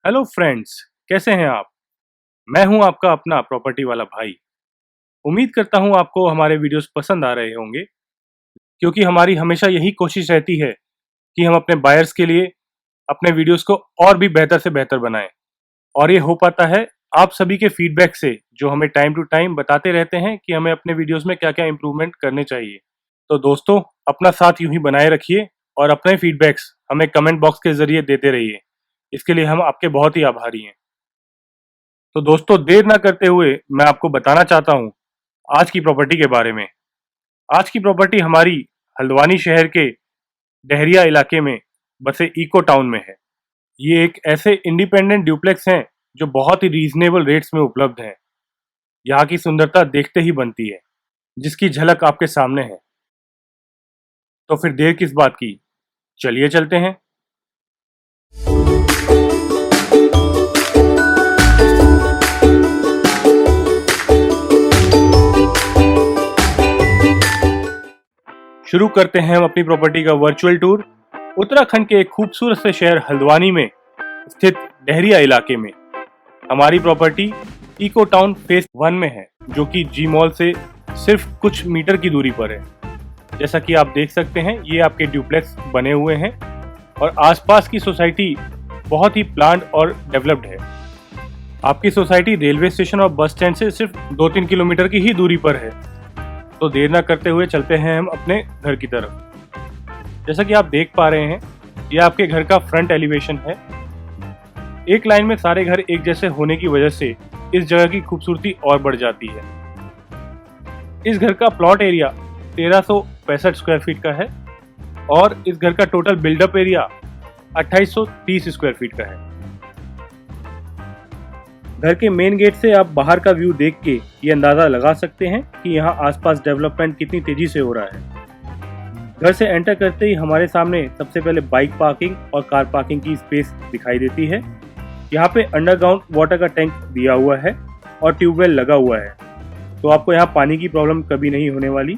Hello friends, कैसे हैं आप। मैं हूं आपका अपना प्रॉपर्टी वाला भाई। उम्मीद करता हूं आपको हमारे वीडियोस पसंद आ रहे होंगे, क्योंकि हमारी हमेशा यही कोशिश रहती है कि हम अपने बायर्स के लिए अपने वीडियोस को और भी बेहतर से बेहतर बनाएं। और ये हो पाता है आप सभी के फीडबैक से, जो हमें टाइम टू टाइम बताते रहते हैं कि हमें अपने वीडियोस में क्या क्या इम्प्रूवमेंट करने चाहिए। तो दोस्तों, अपना साथ यूं ही बनाए रखिए और अपने फीडबैक्स हमें कमेंट बॉक्स के जरिए देते रहिए। इसके लिए हम आपके बहुत ही आभारी हैं। तो दोस्तों, देर ना करते हुए मैं आपको बताना चाहता हूँ आज की प्रॉपर्टी के बारे में। आज की प्रॉपर्टी हमारी हल्द्वानी शहर के डहरिया इलाके में बसे इको टाउन में है। ये एक ऐसे इंडिपेंडेंट ड्यूप्लेक्स हैं जो बहुत ही रीजनेबल रेट्स में उपलब्ध हैं। यहाँ की सुंदरता देखते ही बनती है, जिसकी झलक आपके सामने है। तो फिर देर किस बात की, चलिए चलते हैं। शुरू करते हैं हम अपनी प्रॉपर्टी का वर्चुअल टूर उत्तराखंड के एक खूबसूरत से शहर हल्द्वानी में स्थित डहरिया इलाके में। हमारी प्रॉपर्टी इको टाउन फेज 1 में है, जो कि जी मॉल से सिर्फ कुछ मीटर की दूरी पर है। जैसा कि आप देख सकते हैं, ये आपके ड्यूप्लेक्स बने हुए हैं और आसपास की सोसाइटी बहुत ही प्लान्ड और डेवलप्ड है। आपकी सोसाइटी रेलवे स्टेशन और बस स्टैंड से सिर्फ 2-3 किलोमीटर की ही दूरी पर है। तो देर ना करते हुए चलते हैं हम अपने घर की तरफ। जैसा कि आप देख पा रहे हैं, यह आपके घर का फ्रंट एलिवेशन है। एक लाइन में सारे घर एक जैसे होने की वजह से इस जगह की खूबसूरती और बढ़ जाती है। इस घर का प्लॉट एरिया 1365 स्क्वायर फीट का है और इस घर का total buildup area 2830 square feet का है। घर के मेन गेट से आप बाहर का व्यू देख के ये अंदाज़ा लगा सकते हैं कि यहाँ आसपास डेवलपमेंट कितनी तेजी से हो रहा है। घर से एंटर करते ही हमारे सामने सबसे पहले बाइक पार्किंग और कार पार्किंग की स्पेस दिखाई देती है। यहाँ पे अंडरग्राउंड वाटर का टैंक दिया हुआ है और ट्यूबवेल लगा हुआ है, तो आपको यहाँ पानी की प्रॉब्लम कभी नहीं होने वाली।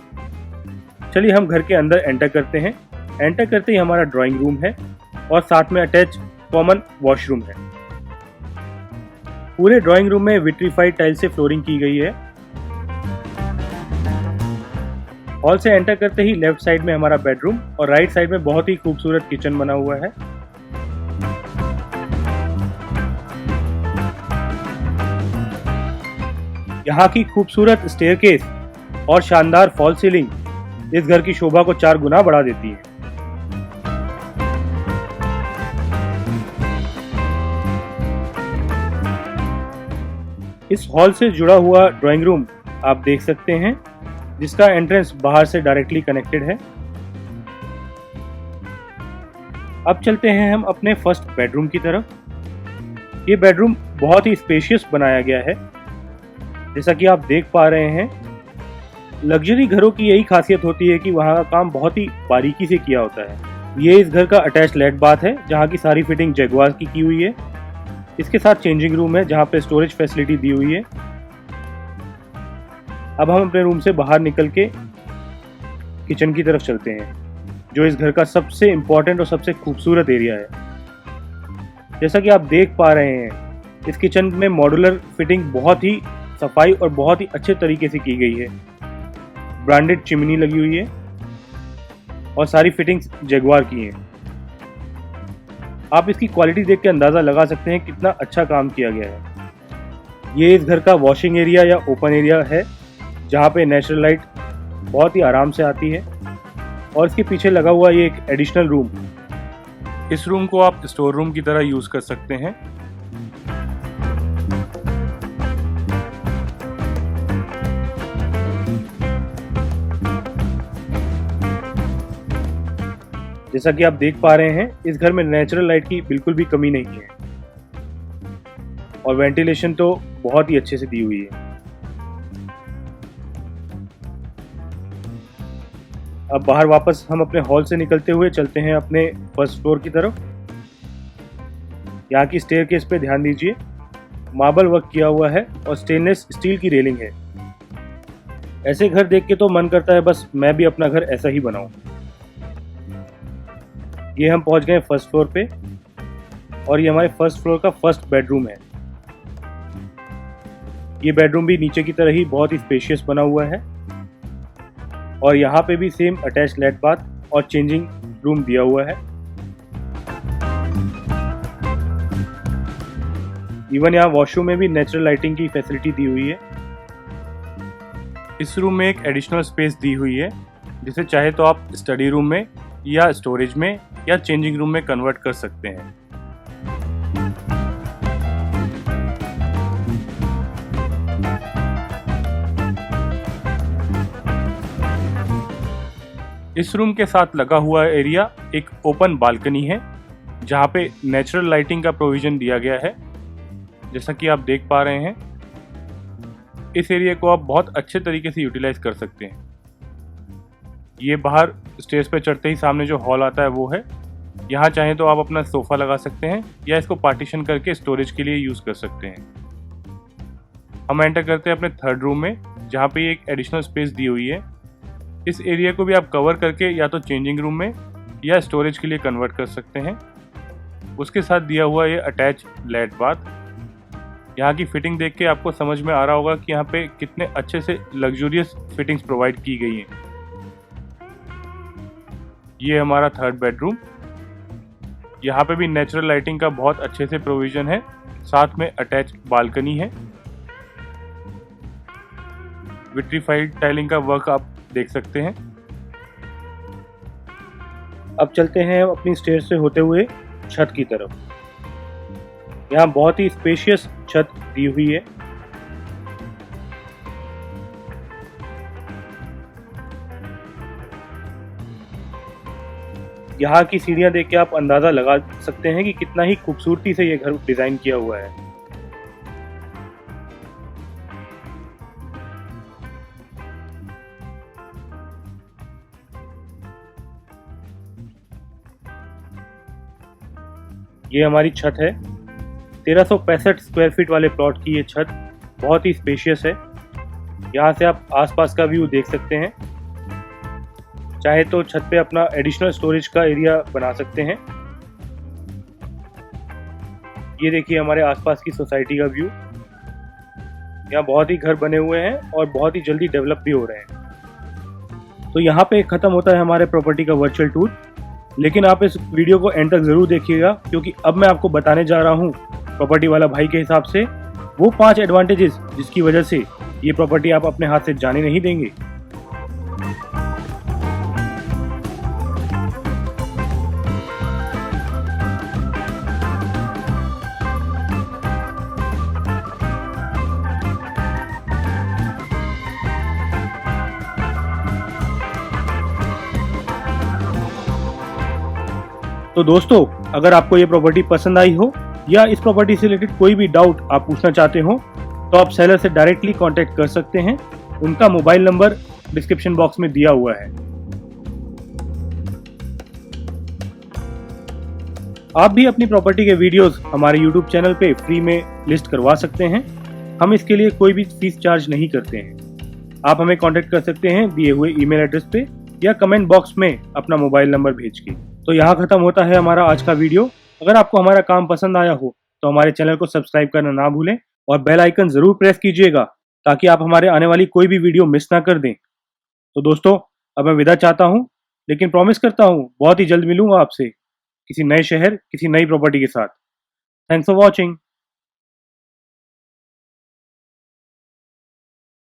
चलिए हम घर के अंदर एंटर करते हैं। एंटर करते ही हमारा ड्राइंग रूम है और साथ में अटैच कॉमन वॉशरूम है। पूरे ड्राइंग रूम में विट्रीफाइड टाइल से फ्लोरिंग की गई है। हॉल से एंटर करते ही लेफ्ट साइड में हमारा बेडरूम और राइट साइड में बहुत ही खूबसूरत किचन बना हुआ है। यहाँ की खूबसूरत स्टेयरकेस और शानदार फॉल सीलिंग इस घर की शोभा को 4 गुना बढ़ा देती है। इस हॉल से जुड़ा हुआ ड्राइंग रूम आप देख सकते हैं, जिसका एंट्रेंस बाहर से डायरेक्टली कनेक्टेड है। अब चलते हैं हम अपने फर्स्ट बेडरूम की तरफ। ये बेडरूम बहुत ही स्पेशियस बनाया गया है। जैसा कि आप देख पा रहे हैं, लग्जरी घरों की यही खासियत होती है कि वहाँ का काम बहुत ही बारीकी से किया होता है। ये इस घर का अटैच लेट बाथ है, जहाँ की सारी फिटिंग जगुआर की हुई है। इसके साथ चेंजिंग रूम है, जहाँ पे स्टोरेज फैसिलिटी दी हुई है। अब हम अपने रूम से बाहर निकल के किचन की तरफ चलते हैं, जो इस घर का सबसे इम्पोर्टेंट और सबसे खूबसूरत एरिया है। जैसा कि आप देख पा रहे हैं, इस किचन में मॉड्यूलर फिटिंग बहुत ही सफाई और बहुत ही अच्छे तरीके से की गई है। ब्रांडेड चिमनी लगी हुई है और सारी फिटिंग्स जगुआर की हैं। आप इसकी क्वालिटी देख के अंदाज़ा लगा सकते हैं कितना अच्छा काम किया गया है। ये इस घर का वॉशिंग एरिया या ओपन एरिया है, जहाँ पे नेचुरल लाइट बहुत ही आराम से आती है। और इसके पीछे लगा हुआ ये एक एडिशनल रूम, इस रूम को आप स्टोर रूम की तरह यूज़ कर सकते हैं। जैसा कि आप देख पा रहे हैं, इस घर में नेचुरल लाइट की बिल्कुल भी कमी नहीं है और वेंटिलेशन तो बहुत ही अच्छे से दी हुई है। अब बाहर वापस हम अपने हॉल से निकलते हुए चलते हैं अपने फर्स्ट फ्लोर की तरफ। यहाँ की स्टेयरकेस पे ध्यान दीजिए, मार्बल वर्क किया हुआ है और स्टेनलेस स्टील की रेलिंग है। ऐसे घर देख के तो मन करता है बस मैं भी अपना घर ऐसा ही बनाऊं। ये हम पहुंच गए फर्स्ट फ्लोर पे। और ये हमारे फर्स्ट फ्लोर का फर्स्ट बेडरूम है। ये बेडरूम भी नीचे की तरह ही बहुत ही स्पेशियस बना हुआ है और यहाँ पे भी सेम अटैच लेट बाथ और चेंजिंग रूम दिया हुआ है। इवन यहाँ वॉशरूम में भी नेचुरल लाइटिंग की फैसिलिटी दी हुई है। इस रूम में एक एडिशनल स्पेस दी हुई है जिसे चाहे तो आप स्टडी रूम में या स्टोरेज में या चेंजिंग रूम में कन्वर्ट कर सकते हैं। इस रूम के साथ लगा हुआ एरिया एक ओपन बालकनी है जहाँ पे नेचुरल लाइटिंग का प्रोविज़न दिया गया है। जैसा कि आप देख पा रहे हैं, इस एरिया को आप बहुत अच्छे तरीके से यूटिलाइज कर सकते हैं। ये बाहर स्टेज पे चढ़ते ही सामने जो हॉल आता है वो है। यहाँ चाहें तो आप अपना सोफ़ा लगा सकते हैं या इसको पार्टीशन करके स्टोरेज के लिए यूज़ कर सकते हैं। हम एंटर करते हैं अपने थर्ड रूम में जहाँ पे एक एडिशनल स्पेस दी हुई है। इस एरिया को भी आप कवर करके या तो चेंजिंग रूम में या स्टोरेज के लिए कन्वर्ट कर सकते हैं। उसके साथ दिया हुआ ये अटैच लेट बाथ। यहाँ की फिटिंग देख के आपको समझ में आ रहा होगा कि यहाँ पे कितने अच्छे से लग्जूरियस फिटिंग्स प्रोवाइड की गई हैं। ये हमारा थर्ड बेडरूम। यहाँ पे भी नेचुरल लाइटिंग का बहुत अच्छे से प्रोविज़न है, साथ में अटैच बालकनी है। विट्रीफाइड टाइलिंग का वर्क आप देख सकते हैं। अब चलते हैं अपनी स्टेयर से होते हुए छत की तरफ। यहाँ बहुत ही स्पेशियस छत दी हुई है। यहाँ की सीढ़ियाँ देख के आप अंदाज़ा लगा सकते हैं कि कितना ही खूबसूरती से ये घर डिज़ाइन किया हुआ है। ये हमारी छत है। 1365 स्क्वायर फीट वाले प्लॉट की ये छत बहुत ही स्पेशियस है। यहाँ से आप आसपास का व्यू देख सकते हैं। चाहे तो छत पे अपना एडिशनल स्टोरेज का एरिया बना सकते हैं। ये देखिए हमारे आसपास की सोसाइटी का व्यू। यहाँ बहुत ही घर बने हुए हैं और बहुत ही जल्दी डेवलप भी हो रहे हैं। तो यहाँ पे ख़त्म होता है हमारे प्रॉपर्टी का वर्चुअल टूर। लेकिन आप इस वीडियो को एंड तक ज़रूर देखिएगा क्योंकि अब मैं आपको बताने जा रहा हूँ प्रॉपर्टी वाला भाई के हिसाब से वो 5 एडवांटेजेस जिसकी वजह से ये प्रॉपर्टी आप अपने हाथ से जाने नहीं देंगे। तो दोस्तों, अगर आपको ये प्रॉपर्टी पसंद आई हो या इस प्रॉपर्टी से रिलेटेड कोई भी डाउट आप पूछना चाहते हो तो आप सेलर से डायरेक्टली कांटेक्ट कर सकते हैं। उनका मोबाइल नंबर डिस्क्रिप्शन बॉक्स में दिया हुआ है। आप भी अपनी प्रॉपर्टी के वीडियोस हमारे यूट्यूब चैनल पे फ्री में लिस्ट करवा सकते हैं। हम इसके लिए कोई भी फीस चार्ज नहीं करते हैं। आप हमें कांटेक्ट कर सकते हैं दिए हुए ईमेल एड्रेस पे या कमेंट बॉक्स में अपना मोबाइल नंबर भेज के। तो यहाँ खत्म होता है हमारा आज का वीडियो। अगर आपको हमारा काम पसंद आया हो तो हमारे चैनल को सब्सक्राइब करना ना भूलें और बेल आइकन जरूर प्रेस कीजिएगा ताकि आप हमारे आने वाली कोई भी वीडियो मिस ना कर दें। तो दोस्तों, अब मैं विदा चाहता हूँ, लेकिन प्रॉमिस करता हूँ बहुत ही जल्द मिलूंगा आपसे किसी नए शहर किसी नई प्रॉपर्टी के साथ। Thanks for watching.